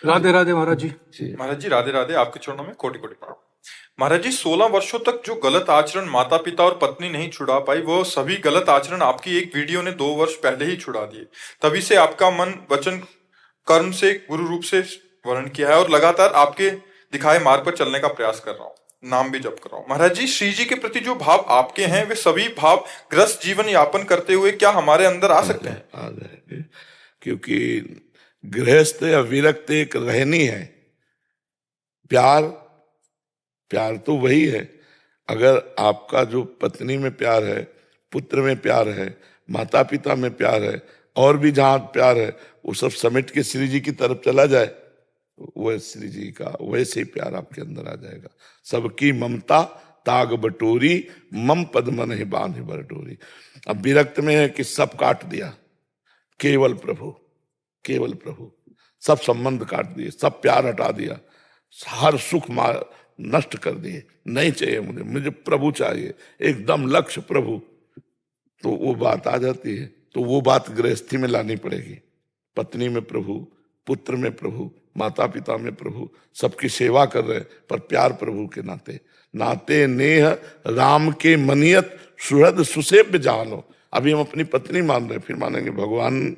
राधे राधे महाराज जी। महाराज जी राधे राधे, आपके चरणों में कोटि कोटि प्रणाम। महाराज जी, 16 वर्षों तक जो गलत आचरण माता पिता और पत्नी नहीं छुड़ा पाई, वो सभी गलत आचरण आपकी एक वीडियो ने 2 वर्ष पहले ही छुड़ा दिए। तभी से आपका मन वचन कर्म से गुरु रूप से वर्ण किया है और लगातार आपके दिखाए मार्ग पर चलने का प्रयास कर रहा हूँ, नाम भी जप कर रहा हूँ। महाराज जी, श्री जी के प्रति जो भाव आपके हैं, वे सभी भाव ग्रस्त जीवन यापन करते हुए क्या हमारे अंदर आ सकते हैं? आ जाएंगे, क्योंकि गृहस्थ या विरक्त एक रहनी है। प्यार प्यार तो वही है। अगर आपका जो पत्नी में प्यार है, पुत्र में प्यार है, माता पिता में प्यार है, और भी जहां प्यार है, वो सब समेट के श्री जी की तरफ चला जाए, वह श्री जी का वैसे ही प्यार आपके अंदर आ जाएगा। सबकी ममता ताग बटोरी, मम पद मन ही बांध बटोरी। अब विरक्त में है कि सब काट दिया, केवल प्रभु, केवल प्रभु, सब संबंध काट दिए, सब प्यार हटा दिया, हर सुख नष्ट कर दिए। नहीं चाहिए मुझे, मुझे प्रभु चाहिए, एकदम लक्ष्य प्रभु। तो वो बात आ जाती है। तो वो बात गृहस्थी में लानी पड़ेगी। पत्नी में प्रभु, पुत्र में प्रभु, माता पिता में प्रभु, सबकी सेवा कर रहे, पर प्यार प्रभु के नाते। नाते नेह राम के मनियत सुहृद सुसेव्य जानो। अभी हम अपनी पत्नी मान रहे, फिर मानेंगे भगवान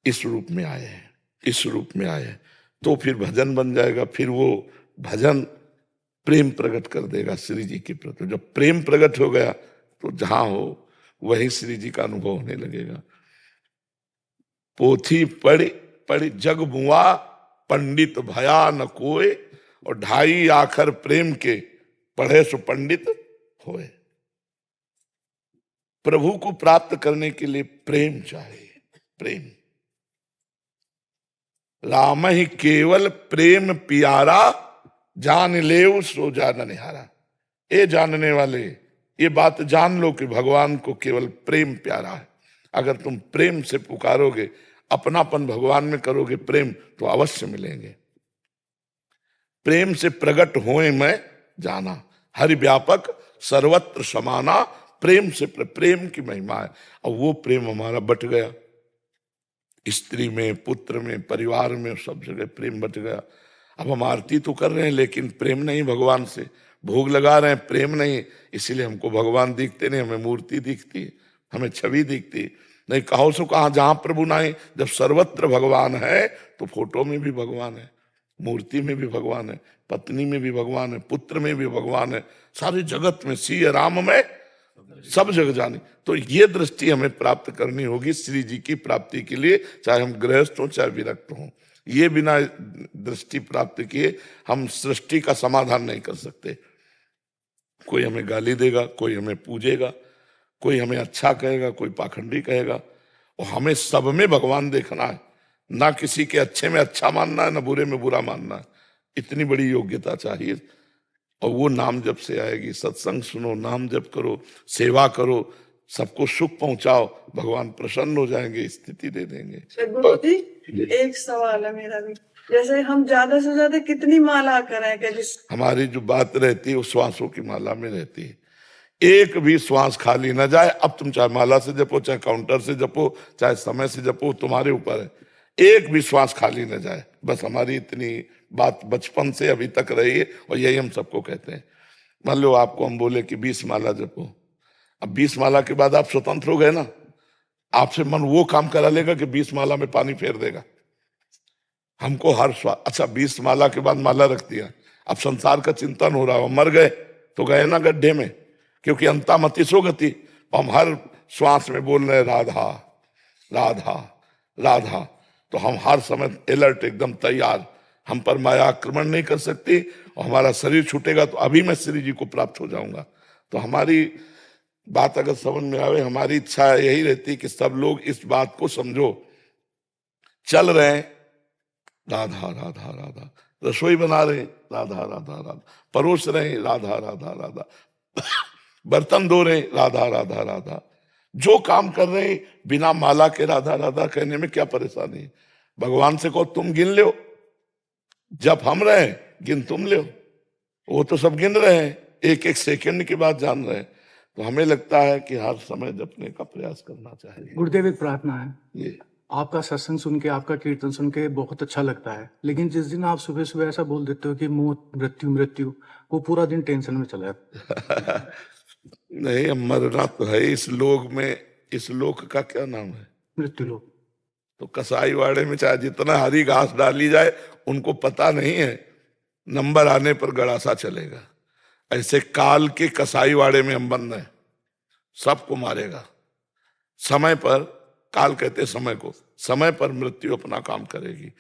इस रूप में आए हैं, इस रूप में आए हैं, तो फिर भजन बन जाएगा। फिर वो भजन प्रेम प्रकट कर देगा श्री जी के प्रति। जब प्रेम प्रकट हो गया तो जहां हो वही श्री जी का अनुभव होने लगेगा। पोथी पढ़ी पढ़ी जग मुआ, पंडित भया न कोय, और 2.5 आखर प्रेम के, पढ़े सो पंडित होए। प्रभु को प्राप्त करने के लिए प्रेम चाहिए, प्रेम। राम ही केवल प्रेम प्यारा, जान लेव सो जान निहारा। ये जानने वाले, ये बात जान लो कि भगवान को केवल प्रेम प्यारा है। अगर तुम प्रेम से पुकारोगे, अपनापन भगवान में करोगे प्रेम, तो अवश्य मिलेंगे। प्रेम से प्रकट होए मैं जाना, हरि व्यापक सर्वत्र समाना। प्रेम से प्रेम की महिमा है, और वो प्रेम हमारा बट गया। स्त्री में, पुत्र में, परिवार में, सब जगह प्रेम बट गया। अब हम आरती तो कर रहे हैं, लेकिन प्रेम नहीं भगवान से। भोग लगा रहे हैं, प्रेम नहीं, इसीलिए हमको भगवान दिखते नहीं, हमें मूर्ति दिखती है, हमें छवि दिखती। नहीं कहो सो कहा, जहां प्रभु नहीं। जब सर्वत्र भगवान है तो फोटो में भी भगवान है, मूर्ति में भी भगवान है, पत्नी में भी भगवान है, पुत्र में भी भगवान है, सारे जगत में, सिय राम में सब जगह जाने। तो ये दृष्टि हमें प्राप्त करनी होगी श्री जी की प्राप्ति के लिए, चाहे हम गृहस्थ हों चाहे विरक्त हों। ये बिना दृष्टि प्राप्त किए हम सृष्टि का समाधान नहीं कर सकते। कोई हमें गाली देगा, कोई हमें पूजेगा, कोई हमें अच्छा कहेगा, कोई पाखंडी कहेगा, और हमें सब में भगवान देखना है। ना किसी के अच्छे में अच्छा मानना है, ना बुरे में बुरा मानना है। इतनी बड़ी योग्यता चाहिए। और वो नाम जप से आएगी। सत्संग सुनो, नाम जप करो, सेवा करो, सबको सुख पहुंचाओ, भगवान प्रसन्न हो जाएंगे, स्थिति दे देंगे। गुरु जी, एक सवाल है मेरा भी। जैसे हम ज्यादा से ज्यादा कितनी माला करें? हमारी जो बात रहती है वो श्वासों की माला में रहती है। एक भी श्वास खाली ना जाए। अब तुम चाहे माला से जपो, चाहे काउंटर से जपो, चाहे समय से जपो, तुम्हारे ऊपर है। एक भी श्वास खाली ना जाए, बस हमारी इतनी बात बचपन से अभी तक रही है, और यही हम सबको कहते हैं। मान लो आपको हम बोले कि 20 माला जपो, अब 20 माला के बाद आप स्वतंत्र हो गए ना, आपसे मन वो काम करा लेगा कि 20 माला में पानी फेर देगा। हमको हर अच्छा 20 माला के बाद माला रख दिया, अब संसार का चिंतन हो रहा है, मर गए तो गए ना गड्ढे में, क्योंकि अंता मति सो गति। हम हर श्वास में बोल रहे राधा राधा राधा, तो हम हर समय अलर्ट, एकदम तैयार। हम पर माया आक्रमण नहीं कर सकती, और हमारा शरीर छूटेगा तो अभी मैं श्री जी को प्राप्त हो जाऊंगा। तो हमारी बात अगर समझ में आवे, हमारी इच्छा यही रहती कि सब लोग इस बात को समझो। चल रहे हैं राधा राधा राधा, रसोई बना रहे राधा राधा राधा, परोस रहे राधा राधा राधा, बर्तन धो रहे राधा राधा राधा, जो काम कर रहे हैं बिना माला के राधा राधा कहने में क्या परेशानी है? भगवान से कहो तुम गिन लो, जब हम रहे गिन तुम लो। वो तो सब गिन रहे हैं, एक एक सेकंड की बात जान रहे हैं। तो हमें लगता है कि हर समय जपने का प्रयास करना चाहिए। गुरुदेव एक प्रार्थना है, ये आपका सत्संग सुन के, आपका कीर्तन सुन के बहुत अच्छा लगता है, लेकिन जिस दिन आप सुबह सुबह ऐसा बोल देते हो कि मौत, मृत्यु मृत्यु, वो पूरा दिन टेंशन में चला जाता है। नहीं, मरना तो है इस लोक में। इस लोक का क्या नाम है? मृत्यु लोग। तो कसाई वाड़े में चाहे जितना हरी घास डाली जाए, उनको पता नहीं है नंबर आने पर गड़ासा चलेगा। ऐसे काल के कसाई वाड़े में हम बंद हैं, सबको मारेगा समय पर। काल कहते समय को, समय पर मृत्यु अपना काम करेगी।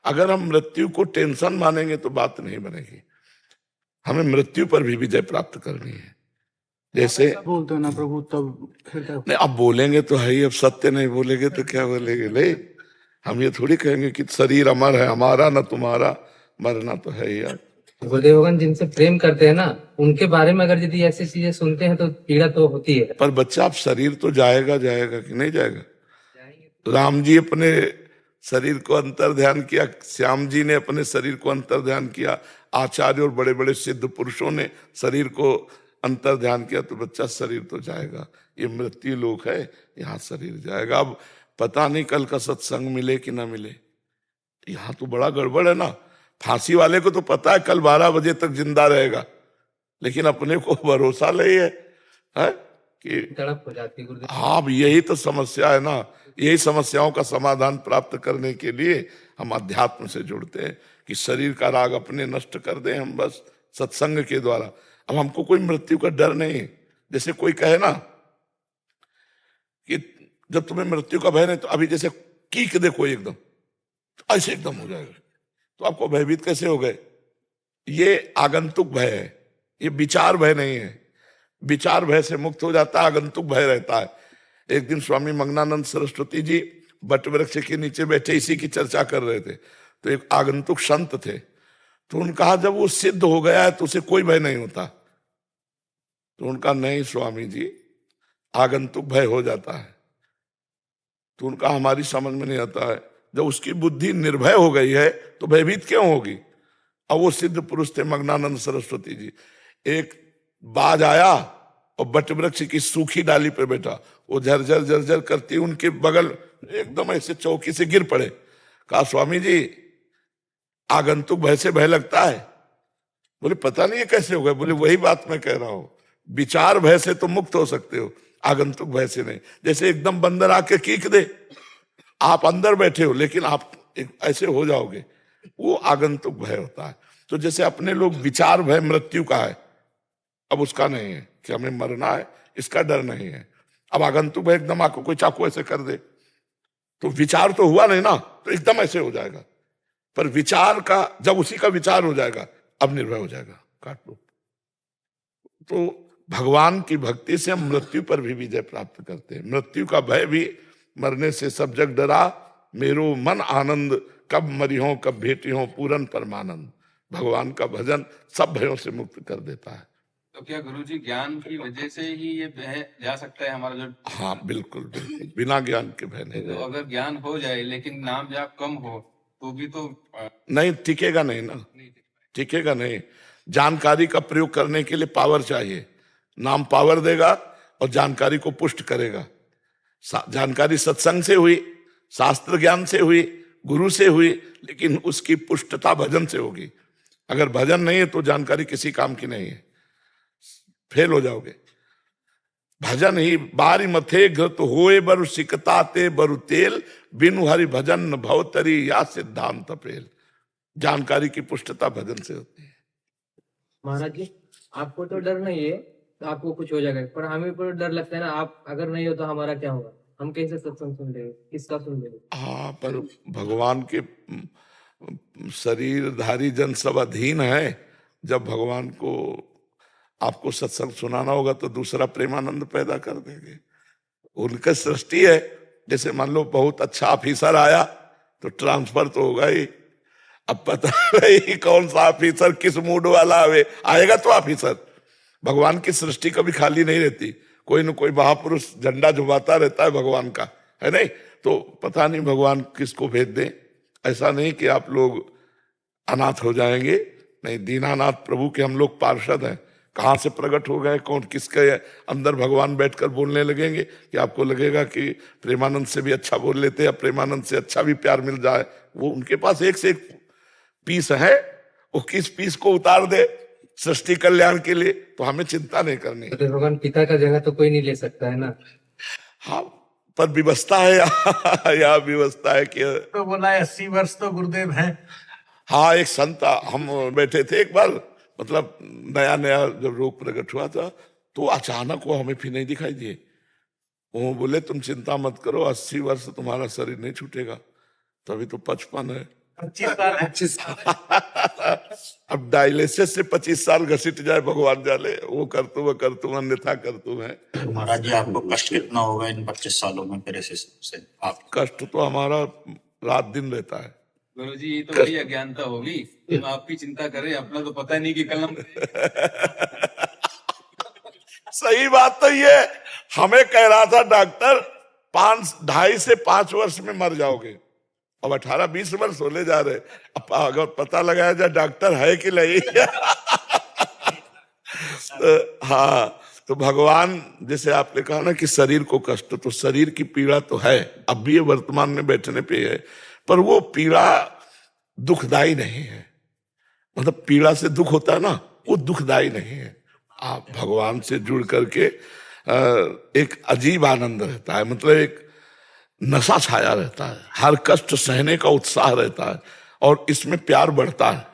अगर हम मृत्यु को टेंशन मानेंगे तो बात नहीं बनेगी। हमें मृत्यु पर भी विजय प्राप्त करनी है। जैसे बोलते हो ना प्रभु, तब फिर क्या? नहीं, अब बोलेंगे तो है ही। अब सत्य नहीं बोलेंगे तो क्या बोलेंगे? नहीं, हम ये थोड़ी कहेंगे कि शरीर अमर है, हमारा ना तुम्हारा, मरना तो है ही यार। गुरुदेव भगवान जिनसे प्रेम करते हैं ना, उनके बारे में अगर यदि ऐसी चीजें सुनते हैं तो पीड़ा तो होती है। पर बच्चा, अब शरीर तो जाएगा जाएगा कि नहीं जाएगा? राम जी अपने शरीर को अंतर ध्यान किया, श्याम जी ने अपने शरीर को अंतर ध्यान किया, आचार्य और बड़े बड़े सिद्ध पुरुषों ने शरीर को अंतर ध्यान किया। तो बच्चा, शरीर तो जाएगा, ये मृत्यु लोक है, यहाँ शरीर जाएगा। अब पता नहीं कल का सत्संग मिले कि ना मिले। यहाँ तो बड़ा गड़बड़ है ना। फांसी वाले को तो पता है कल 12 बजे तक जिंदा रहेगा, लेकिन अपने को भरोसा नहीं है कि तड़प हो जाती है गुरुदेव। हाँ, अब यही तो समस्या है ना। यही समस्याओं का समाधान प्राप्त करने के लिए हम अध्यात्म से जुड़ते हैं कि शरीर का राग अपने नष्ट कर दें हम बस सत्संग के द्वारा। अब हमको कोई मृत्यु का डर नहीं। जैसे कोई कहे ना कि जब तुम्हें मृत्यु का भय नहीं, तो अभी जैसे कीक दे कोई एकदम, तो ऐसे एकदम हो जाएगा, तो आपको भयभीत कैसे हो गए? ये आगंतुक भय है, ये विचार भय नहीं है। विचार भय से मुक्त हो जाता है, आगंतुक भय रहता है। एक दिन स्वामी मंगनानंद सरस्वती जी बट वृक्ष के नीचे बैठे इसी की चर्चा कर रहे थे। तो एक आगंतुक संत थे, तो उन्होंने कहा जब वो सिद्ध हो गया है तो उसे कोई भय नहीं होता। तो उनका नहीं स्वामी जी, आगंतुक भय हो जाता है। तो उनका हमारी समझ में नहीं आता है, जब उसकी बुद्धि निर्भय हो गई है तो भयभीत क्यों होगी? अब वो सिद्ध पुरुष थे मंगनानंद सरस्वती जी। एक बाज आया और बट वृक्ष की सूखी डाली पे बैठा, वो झरझर झरझर करती उनके बगल एकदम ऐसे चौकी से गिर पड़े। कहा स्वामी जी, आगंतुक भय से भय लगता है? बोले पता नहीं है कैसे हो गए। बोले वही बात मैं कह रहा हूं, विचार भय से तो मुक्त हो सकते हो, आगंतुक भय से नहीं। जैसे एकदम बंदर आके कीक दे, आप अंदर बैठे हो लेकिन आप ऐसे हो जाओगे, वो आगंतुक भय होता है। तो जैसे अपने लोग विचार भय मृत्यु का है, अब उसका नहीं है कि हमें मरना है, इसका डर नहीं है। अब आगंतुक भय एकदम आपको कोई चाकू ऐसे कर दे, तो विचार तो हुआ नहीं ना, तो एकदम ऐसे हो जाएगा। पर विचार का, जब उसी का विचार हो जाएगा, अब निर्भय हो जाएगा, काट लो। तो भगवान की भक्ति से हम मृत्यु पर भी विजय प्राप्त करते हैं। मृत्यु का भय भी, मरने से सब जग डरा, मेरो मन आनंद, कब मरी हो कब भेटी हो पूरन परमानंद। भगवान का भजन सब भयों से मुक्त कर देता है। तो क्या गुरुजी ज्ञान की वजह से ही ये भय जा सकता है हमारा जो? हाँ बिल्कुल बिल्कुल, बिना ज्ञान के भय नहीं तो जाएगा। अगर ज्ञान हो जाए लेकिन नाम जाप कम हो तो भी तो नहीं टिकेगा, नहीं ना, नहीं टिकेगा नहीं। जानकारी का प्रयोग करने के लिए पावर चाहिए। नाम पावर देगा और जानकारी को पुष्ट करेगा। जानकारी सत्संग से हुई, शास्त्र ज्ञान से हुई, गुरु से हुई, लेकिन उसकी पुष्टता भजन से होगी। अगर भजन नहीं है तो जानकारी किसी काम की नहीं है, फेल हो जाओगे। भजन ही बारी मथे घृत होए बरु सिकताते बरु तेल, बिनु हरि भजन न भवतरी या सिद्धांत पेल। जानकारी की पुष्टता भजन से होती है। महाराज जी, आपको तो डर नहीं है, तो आपको कुछ हो जाएगा, पर हमें पर डर लगता है ना, आप अगर नहीं हो तो हमारा क्या होगा? हम कैसे सत्संग सुन लेंगे, किसका सुन लेंगे? हाँ, पर भगवान के शरीरधारी जन सब अधीन है। जब भगवान को आपको सत्संग सुनाना होगा तो दूसरा प्रेमानंद पैदा कर देंगे। उनका सृष्टि है। जैसे मान लो बहुत अच्छा ऑफिसर आया तो ट्रांसफर तो होगा ही। अब पता नहीं कौन सा ऑफिसर किस मूड वाला आएगा तो ऑफिसर। भगवान की सृष्टि कभी खाली नहीं रहती, कोई न कोई महापुरुष झंडा झुमाता रहता है भगवान का, है नहीं? तो पता नहीं भगवान किसको भेज दें। ऐसा नहीं कि आप लोग अनाथ हो जाएंगे, नहीं, दीनानाथ प्रभु के हम लोग पार्षद हैं, कहाँ से प्रकट हो गए, कौन किसके अंदर भगवान बैठकर बोलने लगेंगे कि आपको लगेगा कि प्रेमानंद से भी अच्छा बोल लेते या प्रेमानंद से अच्छा भी प्यार मिल जाए। वो उनके पास एक से एक पीस है, वो किस पीस को उतार दे सृष्टि कल्याण के लिए, तो हमें चिंता नहीं करनी। तो भगवान पिता का जगह तो कोई नहीं ले सकता है ना। हाँ, पर व्यवस्था है या व्यवस्था है कि तो बोला 80 वर्ष तो गुरुदेव हैं। हाँ, एक संत, हम बैठे थे एक बार, मतलब नया नया जब रोग प्रकट हुआ था, तो अचानक वो हमें फिर नहीं दिखाई दिए। वो बोले तुम चिंता मत करो, 80 वर्ष तुम्हारा शरीर नहीं छूटेगा, तभी तो 55 है। 25 अब डायलिसिस से 25 साल घसीट जाए भगवान जाने, वो कर तुम अन्यथा कर तुम है। महाराज जी, आपको कष्ट कितना होगा इन 25 सालों में फिर इस से? आप कष्ट तो हमारा रात दिन रहता है। गुरु जी, ये तो वही अज्ञानता होगी, हम आपकी चिंता करें, अपना तो पता नहीं कि कल हम सही बात तो ये, हमें कह रहा था डॉक्टर 2.5 से 5 वर्ष में मर जाओगे, अब 18-20 वर्ष होने जा रहे। अब अगर पता लगाया जाए डॉक्टर है कि नहीं हाँ, तो भगवान, जैसे आपने कहा ना कि शरीर को कष्ट, तो शरीर की पीड़ा तो है, अब भी ये वर्तमान में बैठने पे है, पर वो पीड़ा दुखदाई नहीं है। मतलब पीड़ा से दुख होता है ना, वो दुखदाई नहीं है। आप भगवान से जुड़ करके एक अजीब आनंद रहता है, मतलब एक नशा छाया रहता है, हर कष्ट सहने का उत्साह रहता है, और इसमें प्यार बढ़ता है।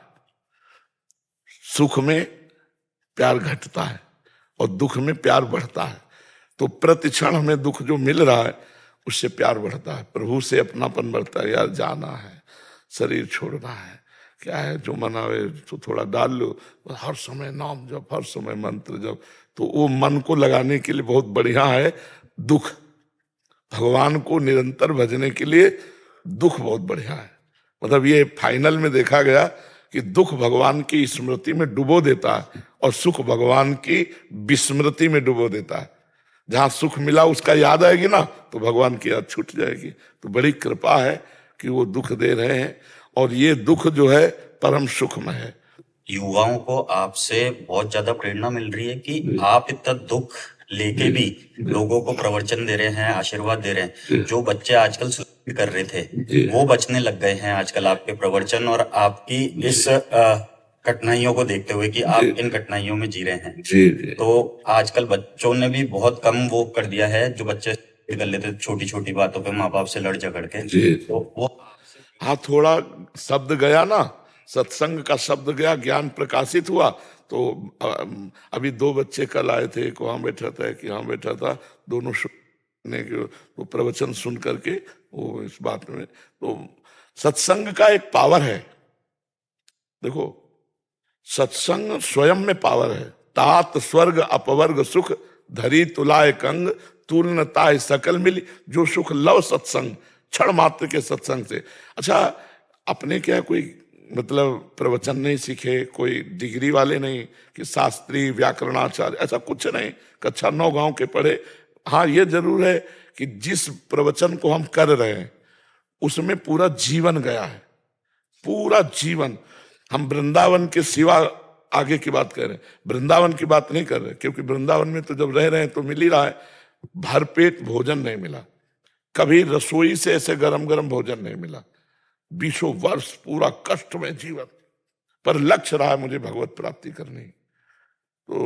सुख में प्यार घटता है और दुख में प्यार बढ़ता है। तो प्रतिक्षण हमें दुख जो मिल रहा है उससे प्यार बढ़ता है, प्रभु से अपनापन बढ़ता है। यार जाना है, शरीर छोड़ना है, क्या है जो मनावे तो थोड़ा डाल लो, हर समय नाम जप, हर समय मंत्र जप, तो वो मन को लगाने के लिए बहुत बढ़िया है। दुख, भगवान को निरंतर भजने के लिए दुख बहुत बढ़िया है। मतलब ये फाइनल में देखा गया कि दुख भगवान की स्मृति में डुबो देता है और सुख भगवान की विस्मृति में डुबो देता है। जहां सुख मिला उसका याद आएगी ना, तो भगवान की याद छूट जाएगी। तो बड़ी कृपा है कि वो दुख दे रहे हैं, और ये दुख जो है परम सुखमय है। युवाओं को आपसे बहुत ज्यादा प्रेरणा मिल रही है कि आप इतना दुख लेके भी लोगों को प्रवचन दे रहे हैं, आशीर्वाद दे रहे हैं। जो बच्चे आजकल सुसाइड कर रहे थे वो बचने लग गए हैं आजकल आपके प्रवचन और आपकी इस कठिनाइयों को देखते हुए कि आप इन कठिनाइयों में जी रहे हैं। तो आजकल बच्चों ने भी बहुत कम वो कर दिया है, जो बच्चे कर लेते छोटी छोटी बातों पे माँ बाप से लड़ झगड़ के, तो वो हाँ, थोड़ा शब्द गया ना, सत्संग का शब्द गया, ज्ञान प्रकाशित हुआ। तो अभी 2 बच्चे कल आए थे, एक वहां बैठा था, एक यहाँ बैठा था, दोनों ने वो प्रवचन सुन करके वो इस बात में, तो सत्संग का एक पावर है। देखो, सत्संग स्वयं में पावर है। तात स्वर्ग अपवर्ग सुख धरी तुलाय कंग तुलनता सकल मिली, जो सुख लव सत्संग, क्षण मात्र के सत्संग से। अच्छा, अपने क्या कोई मतलब प्रवचन नहीं सीखे, कोई डिग्री वाले नहीं कि शास्त्री व्याकरणाचार्य, ऐसा कुछ नहीं, कक्षा 9 गांव के पढ़े। हाँ, ये जरूर है कि जिस प्रवचन को हम कर रहे हैं उसमें पूरा जीवन गया है, पूरा जीवन। हम वृंदावन के सिवा आगे की बात कर रहे हैं, वृंदावन की बात नहीं कर रहे, क्योंकि वृंदावन में तो जब रह रहे हैं तो मिल ही रहा है। भरपेट भोजन नहीं मिला, कभी रसोई से ऐसे गरम गरम भोजन नहीं मिला, 20 वर्ष पूरा कष्ट में जीवन, पर लक्ष्य रहा है मुझे भगवत प्राप्ति करनी। तो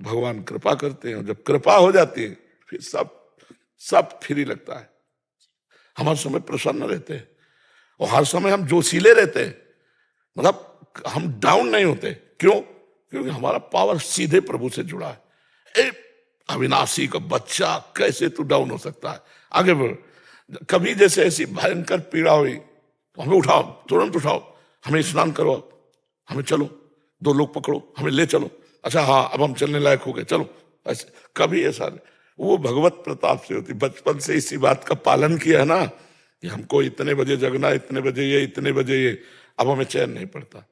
भगवान कृपा करते हैं, जब कृपा हो जाती है फिर सब फ्री लगता है। हम हर समय प्रसन्न रहते हैं और हर समय हम जोशीले रहते हैं, मतलब हम डाउन नहीं होते। क्यों? क्योंकि हमारा पावर सीधे प्रभु से जुड़ा है। अविनाशी का बच्चा, कैसे तू डाउन हो सकता है? आगे बढ़। कभी जैसे ऐसी भयंकर पीड़ा हुई तो हमें उठाओ, तुरंत उठाओ, हमें स्नान करो, हमें चलो, 2 लोग पकड़ो, हमें ले चलो। अच्छा हाँ, अब हम चलने लायक हो गए, चलो। ऐसे कभी ऐसा नहीं, वो भगवत प्रताप से होती। बचपन से इसी बात का पालन किया है ना कि हमको इतने बजे जगना, इतने बजे ये, इतने बजे ये, अब हमें चैन नहीं पड़ता।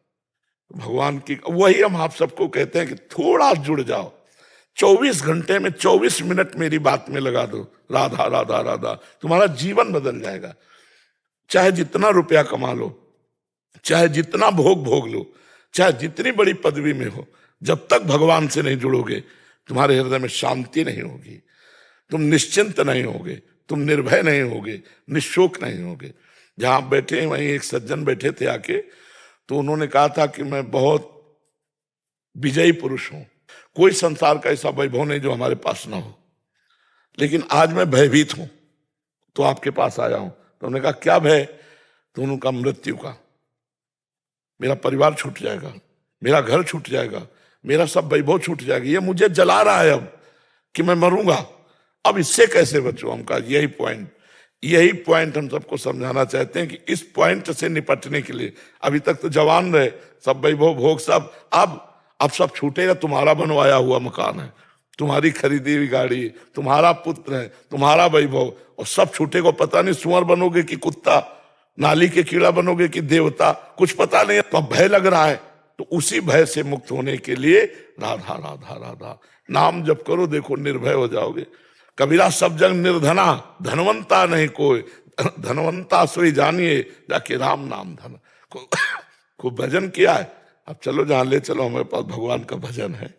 भगवान की वही हम आप सबको कहते हैं कि थोड़ा जुड़ जाओ, 24 घंटे में 24 मिनट मेरी बात में लगा दो, राधा राधा राधा, तुम्हारा जीवन बदल जाएगा। चाहे जितना रुपया कमा लो, चाहे जितना भोग भोग लो, चाहे जितनी बड़ी पदवी में हो, जब तक भगवान से नहीं जुड़ोगे तुम्हारे हृदय में शांति नहीं होगी, तुम निश्चिंत नहीं होगे, तुम निर्भय नहीं होगे, निशोक नहीं होगे। जहां आप बैठे वहीं एक सज्जन बैठे थे आके, तो उन्होंने कहा था कि मैं बहुत विजयी पुरुष हूं, कोई संसार का ऐसा वैभव नहीं जो हमारे पास ना हो, लेकिन आज मैं भयभीत हूं तो आपके पास आया हूं। तो उन्होंने कहा क्या भय? तो उन्होंने कहा मृत्यु का, मेरा परिवार छूट जाएगा, मेरा घर छूट जाएगा, मेरा सब वैभव छूट जाएगा, ये मुझे जला रहा है अब कि मैं मरूंगा, अब इससे कैसे बचूं? हम कहा यही पॉइंट हम सबको समझाना चाहते हैं कि इस पॉइंट से निपटने के लिए अभी तक तो जवान रहे, सब वैभव भोग सब, अब सब छूटेगा। तुम्हारा बनवाया हुआ मकान है, तुम्हारी खरीदी हुई गाड़ी, तुम्हारा पुत्र है, तुम्हारा वैभव, और सब छूटेगा। पता नहीं सुअर बनोगे कि कुत्ता, नाली के कीड़ा बनोगे कि देवता, कुछ पता नहीं। तो भय लग रहा है, तो उसी भय से मुक्त होने के लिए राधा राधा राधा नाम जप करो, देखो निर्भय हो जाओगे। कबीरा सब जग निर्धना, धनवंता नहीं कोई, धनवंता सोई जानिए जाके राम नाम धन। खूब भजन किया है, अब चलो जहां ले चलो, हमारे पास भगवान का भजन है।